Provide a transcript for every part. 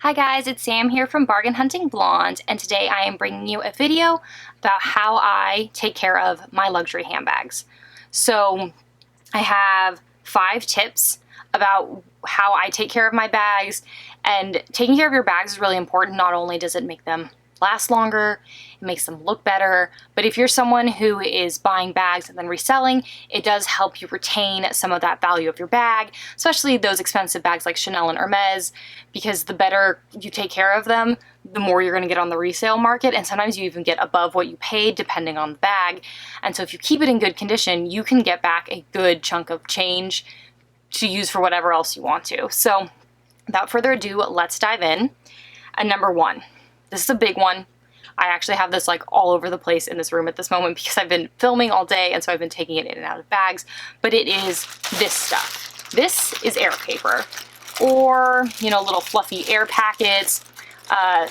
Hi guys, it's Sam here from Bargain Hunting Blonde, and today I am bringing you a video about how I take care of my luxury handbags. So I have 5 tips about how I take care of my bags, and taking care of your bags is really important. Not only does it make them last longer, it makes them look better, but if you're someone who is buying bags and then reselling, it does help you retain some of that value of your bag, especially those expensive bags like Chanel and Hermes, because the better you take care of them, the more you're going to get on the resale market, and sometimes you even get above what you paid depending on the bag. And so if you keep it in good condition, you can get back a good chunk of change to use for whatever else you want to. So without further ado, let's dive in. And number 1, this is a big one. I actually have this like all over the place in this room at this moment because I've been filming all day, and so I've been taking it in and out of bags, but it is this stuff. This is air paper, or, you know, little fluffy air packets.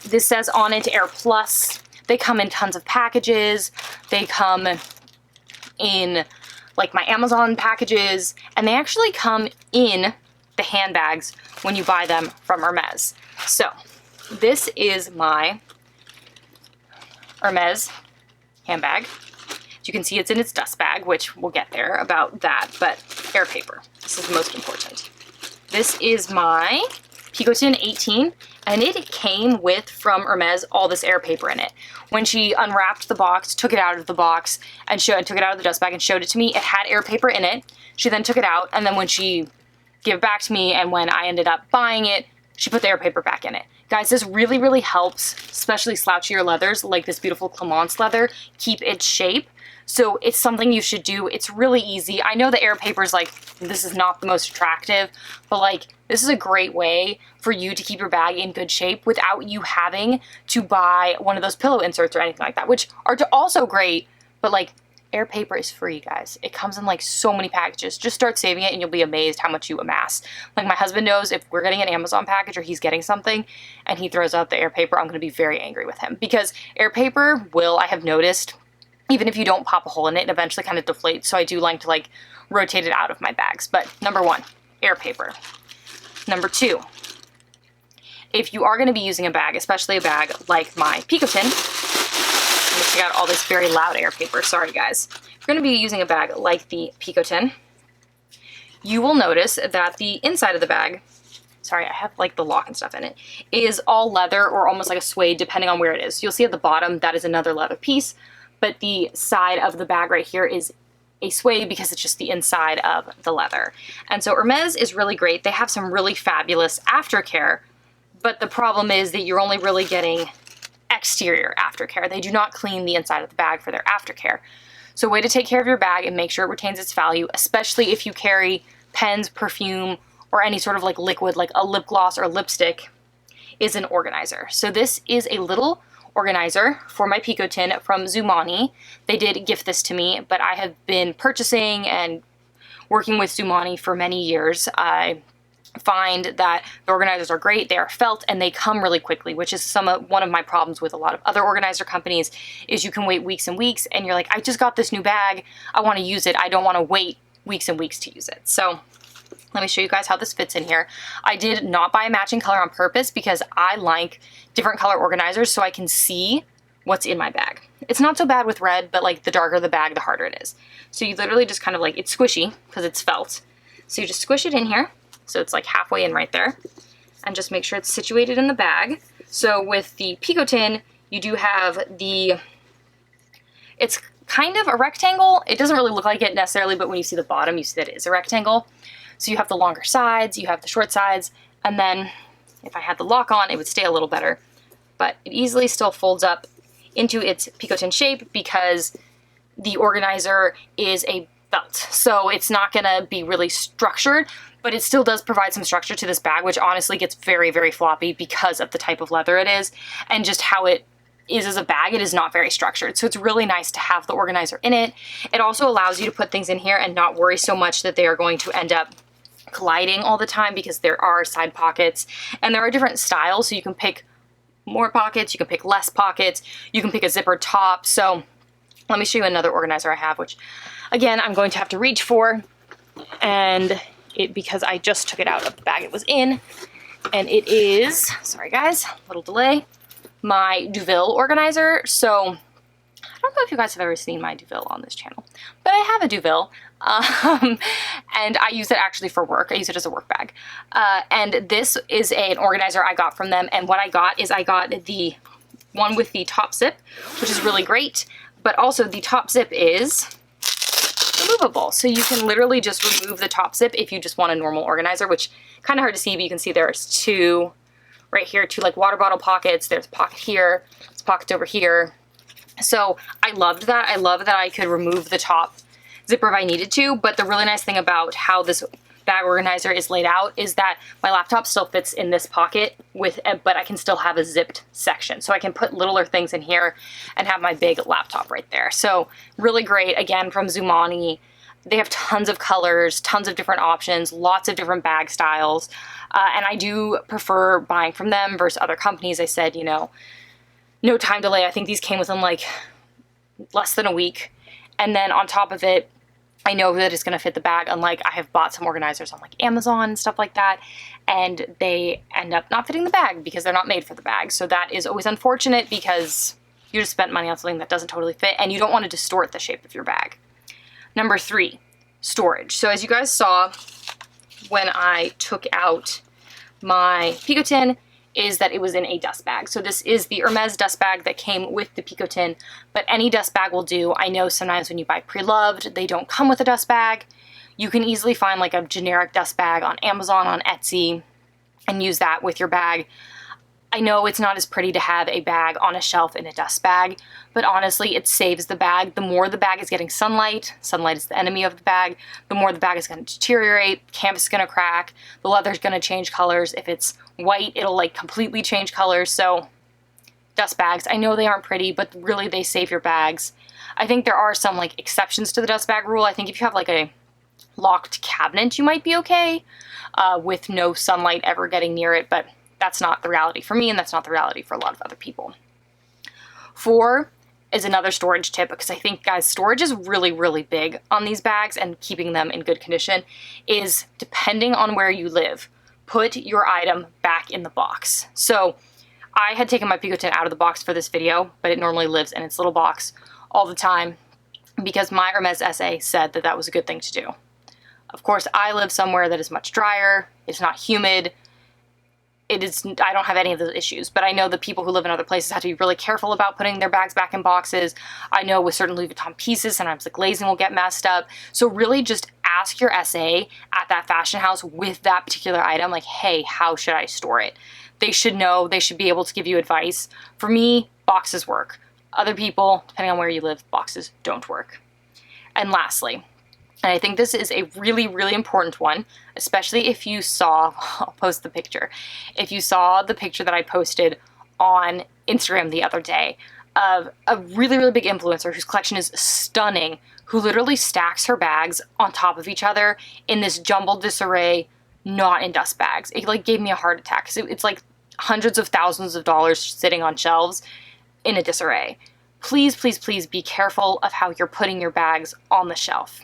This says on it Air Plus. They come in tons of packages. They come in like my Amazon packages, and they actually come in the handbags when you buy them from Hermes. So this is my Hermes handbag. As you can see, it's in its dust bag, which we'll get there about that, but air paper. This is the most important. This is my Picotin 18, and it came with, from Hermes, all this air paper in it. When she unwrapped the box, took it out of the box, and took it out of the dust bag and showed it to me, it had air paper in it. She then took it out, and then when she gave it back to me, and when I ended up buying it, she put the air paper back in it. Guys, this really, really helps, especially slouchier leathers like this beautiful Clemence leather, keep its shape. So it's something you should do. It's really easy. I know the air paper is like, this is not the most attractive, but like, this is a great way for you to keep your bag in good shape without you having to buy one of those pillow inserts or anything like that, which are also great, but like, air paper is free, guys. It comes in like so many packages. Just start saving it and you'll be amazed how much you amass. Like, my husband knows if we're getting an Amazon package or he's getting something and he throws out the air paper, I'm going to be very angry with him, because air paper will, I have noticed, even if you don't pop a hole in it, it eventually kind of deflates. So I do like to like rotate it out of my bags. But number 1, air paper. Number 2, if you are going to be using a bag, especially a bag like my Picotin, I got all this very loud air paper, sorry guys. If you're going to be using a bag like the Picotin, you will notice that the inside of the bag, sorry, I have like the lock and stuff in it, is all leather or almost like a suede depending on where it is. You'll see at the bottom that is another leather piece, but the side of the bag right here is a suede because it's just the inside of the leather. And so Hermes is really great. They have some really fabulous aftercare, but the problem is that you're only really getting exterior aftercare. They do not clean the inside of the bag for their aftercare. So a way to take care of your bag and make sure it retains its value, especially if you carry pens, perfume, or any sort of like liquid like a lip gloss or lipstick, is an organizer. So this is a little organizer for my Picotin from Zumani. They did gift this to me, but I have been purchasing and working with Zumani for many years. I find that the organizers are great, they are felt, and they come really quickly, which is one of my problems with a lot of other organizer companies, is you can wait weeks and weeks and you're like, I just got this new bag, I want to use it, I don't want to wait weeks and weeks to use it. So let me show you guys how this fits in here. I did not buy a matching color on purpose because I like different color organizers so I can see what's in my bag. It's not so bad with red, but like the darker the bag, the harder it is. So you literally just kind of like, it's squishy because it's felt. So you just squish it in here. So it's like halfway in right there, and just make sure it's situated in the bag. So with the Picotin, you do have it's kind of a rectangle. It doesn't really look like it necessarily, but when you see the bottom, you see that it is a rectangle. So you have the longer sides, you have the short sides, and then if I had the lock on, it would stay a little better. But it easily still folds up into its Picotin shape because the organizer is a belt. So it's not gonna be really structured, but it still does provide some structure to this bag, which honestly gets very, very floppy because of the type of leather it is and just how it is as a bag. It is not very structured. So it's really nice to have the organizer in it. It also allows you to put things in here and not worry so much that they are going to end up colliding all the time, because there are side pockets and there are different styles. So you can pick more pockets, you can pick less pockets, you can pick a zippered top. So let me show you another organizer I have, which again, I'm going to have to reach for, and because I just took it out of the bag it was in, and it is, sorry guys, a little delay, my Duville organizer. So I don't know if you guys have ever seen my Duville on this channel, but I have a Duville, and I use it actually for work. I use it as a work bag, and this is an organizer I got from them, and what I got is I got the one with the top zip, which is really great, but also the top zip is removable, so you can literally just remove the top zip if you just want a normal organizer, which kind of hard to see, but you can see there's two right here, two like water bottle pockets. There's a pocket here, there's a pocket over here. So I loved that. I love that I could remove the top zipper if I needed to, but the really nice thing about how this bag organizer is laid out is that my laptop still fits in this pocket but I can still have a zipped section. So I can put littler things in here and have my big laptop right there. So really great, again, from Zumani. They have tons of colors, tons of different options, lots of different bag styles. And I do prefer buying from them versus other companies. I said, you know, no time delay. I think these came within like less than a week. And then on top of it, I know that it's going to fit the bag, unlike I have bought some organizers on like Amazon and stuff like that, and they end up not fitting the bag because they're not made for the bag. So that is always unfortunate because you just spent money on something that doesn't totally fit, and you don't want to distort the shape of your bag. Number 3, storage. So as you guys saw when I took out my Pico tin, is that it was in a dust bag. So this is the Hermes dust bag that came with the Pico tin, but any dust bag will do. I know sometimes when you buy Preloved, they don't come with a dust bag. You can easily find like a generic dust bag on Amazon, on Etsy, and use that with your bag. I know it's not as pretty to have a bag on a shelf in a dust bag, but honestly, it saves the bag. The more the bag is getting sunlight is the enemy of the bag, the more the bag is going to deteriorate, canvas is going to crack, the leather is going to change colors. If it's white, it'll like completely change colors. So dust bags, I know they aren't pretty, but really they save your bags. I think there are some like exceptions to the dust bag rule. I think if you have like a locked cabinet, you might be okay with no sunlight ever getting near it, but that's not the reality for me, and that's not the reality for a lot of other people. 4 is another storage tip, because I think, guys, storage is really, really big on these bags, and keeping them in good condition is, depending on where you live, put your item back in the box. So I had taken my Pico tin out of the box for this video, but it normally lives in its little box all the time because my Hermes SA said that that was a good thing to do. Of course, I live somewhere that is much drier, it's not humid, I don't have any of those issues, but I know the people who live in other places have to be really careful about putting their bags back in boxes. I know with certain Louis Vuitton pieces, sometimes the glazing will get messed up. So really just ask your SA at that fashion house with that particular item, like, hey, how should I store it? They should know, they should be able to give you advice. For me, boxes work. Other people, depending on where you live, boxes don't work. And lastly, and I think this is a really, really important one, especially if you saw, I'll post the picture, if you saw the picture that I posted on Instagram the other day of a really, really big influencer whose collection is stunning, who literally stacks her bags on top of each other in this jumbled disarray, not in dust bags. It like gave me a heart attack, because it's like hundreds of thousands of dollars sitting on shelves in a disarray. Please, please, please be careful of how you're putting your bags on the shelf.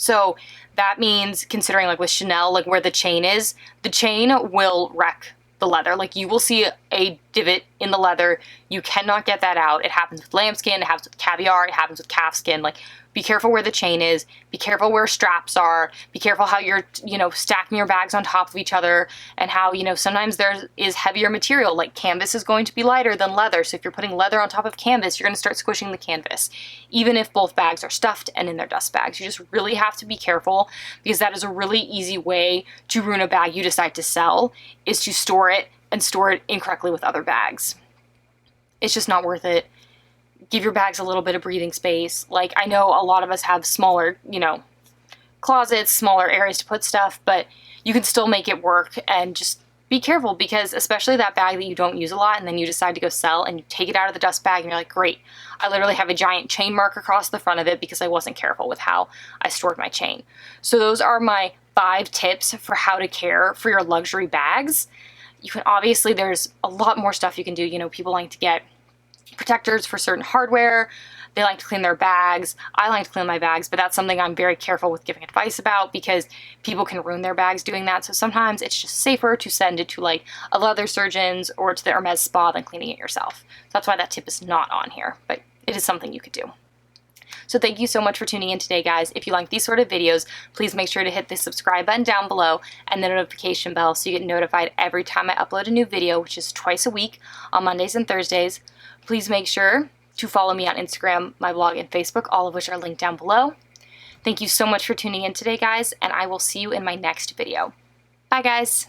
So that means, considering like with Chanel, like where the chain is, the chain will wreck the leather. Like you will see a divot in the leather. You cannot get that out. It happens with lambskin, it happens with caviar, it happens with calfskin. Like be careful where the chain is, be careful where straps are, be careful how you're, stacking your bags on top of each other, and how, sometimes there is heavier material, like canvas is going to be lighter than leather. So if you're putting leather on top of canvas, you're going to start squishing the canvas, even if both bags are stuffed and in their dust bags. You just really have to be careful, because that is a really easy way to ruin a bag you decide to sell, is to store it incorrectly with other bags. It's just not worth it. Give your bags a little bit of breathing space. Like, I know a lot of us have smaller, closets, smaller areas to put stuff, but you can still make it work, and just be careful, because especially that bag that you don't use a lot and then you decide to go sell and you take it out of the dust bag and you're like, great, I literally have a giant chain mark across the front of it because I wasn't careful with how I stored my chain. So those are my 5 tips for how to care for your luxury bags. You can obviously, there's a lot more stuff you can do. People like to get protectors for certain hardware. they like to clean their bags. I like to clean my bags, but that's something I'm very careful with giving advice about because people can ruin their bags doing that. So sometimes it's just safer to send it to like a leather surgeon's or to the Hermes spa than cleaning it yourself. So that's why that tip is not on here, but it is something you could do. So thank you so much for tuning in today, guys. If you like these sort of videos, please make sure to hit the subscribe button down below and the notification bell so you get notified every time I upload a new video, which is twice a week on Mondays and Thursdays. Please make sure to follow me on Instagram, my blog, and Facebook, all of which are linked down below. Thank you so much for tuning in today, guys, and I will see you in my next video. Bye, guys.